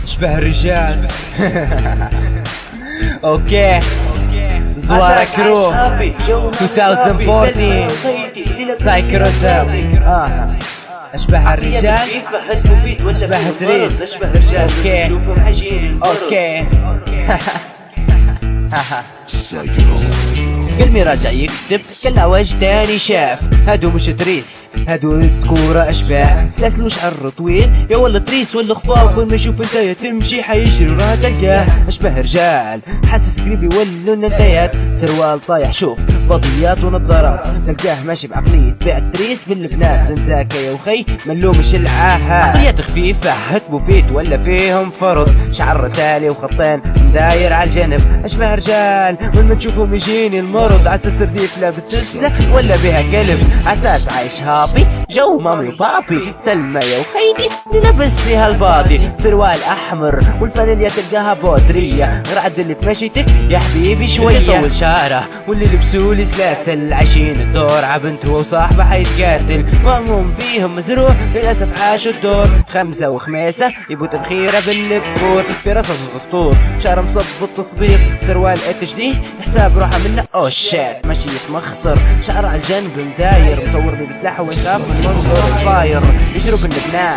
اشبه الرجال. اوكي زوارة كرو 2014 سايكروزم. اشبه الرجال، اشبه ادريس. اوكي قلبي راجع يكتب كلا وجه تاني شاف. هادو مش تريس، هادو كورة اشباح، سلاسل وشعر طويل يا ولا تريس ولا خفاف. كل ما يشوف انتايا تمشي حيجري وراها تلقاه. اشبه رجال حاسس قريب يولون انتايات، سروال طايح شوف بضيات ونظارات. تلقاه ماشي بعقلية بيع تريس بالبنات. انتاك يا وخي ملومش العاهات، عقليات خفيفة هتبو بيت ولا فيهم فرض. شعر تالي وخطين داير على الجنب. اشبه رجال ولما تشوفهم يجيني المرض. عساس رديف لابس سلسلة ولا بها كلب. عساس عايش هابي جو مامي وبابي. سلمى يا وخيدي لنبس فيها الباضي. سروال احمر والفانيليا تلقاها بودرية. رعد اللي في مشيتك يا حبيبي شوية. طول شعره واللي لبسولي سلاسل. عايشين الدور عبنت هو وصاحبه حيتقاتل. مهموم فيهم مزروع للاسف عاشوا الدور. خمسة وخميسة يبو تبخيرة بالنبور. في رصص الاسطور شعر مصب بالتصبيط. سروال اتش دي حساب روحه منه او شات. ماشي يتمخطر شعر على الجنب مداير. مصورني بسلاحه ويخاف من منظر الفاير. يشرب اللبنان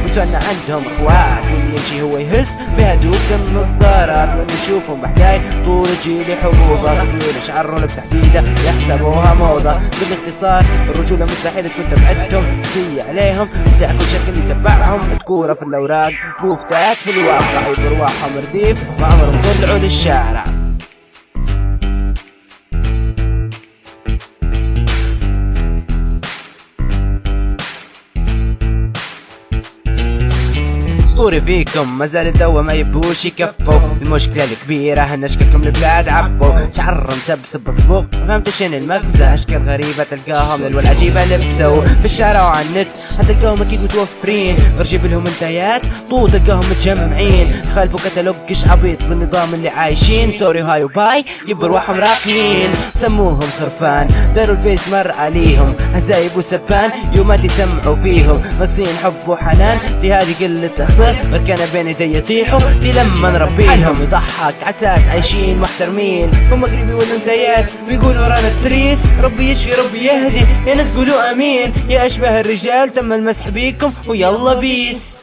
وتونا عندهم اخوات. واللي يمشي هو يهز بهدوك النظارات. لما يشوفهم بحكاي طول جيلي حبوبة. غير شعرهم بتحديده يحسبوها موضة. بالاختصار الرجولة مستحيل تكون تبعتهم. زي عليهم زي كل شكل يتبعهم. تكورة في الاوراق بوفتات في الواقع. برواحهم رديف وعمرهم طلعوا للشارع. اسطوري فيكم مازال الدوا ما يبوش يكفوا. المشكلة الكبيرة هن اشكالكم البلاد عبوا. شعر مسبسب بصبوق فهمت شين المغزى. اشكال غريبة تلقاهم للول عجيبة لبسوا. في الشارع وعلى النت حتلقاهم اكيد متوفرين. غير جيب لهم انتايات طول تلقاهم متجمعين. خالفوا كتالوج كش عبيط بالنظام اللي عايشين. سوري هاي وباي يبروحهم راقيين. سموهم خرفان داروا الفيس مر عليهم. هزايب وسبان يومات يسمعوا فيهم. ناقصين حب وحنان لهذه قلة تصير. كان بين يدي يطيحوا في لما نربيهم. يضحك عساس عايشين محترمين. هم قريب يولوا انتايات ويقولوا رانا التريس. ربي يشفي ربي يهدي يا ناس قولوا امين. يا اشبه الرجال تم المسح بيكم ويلا بيس.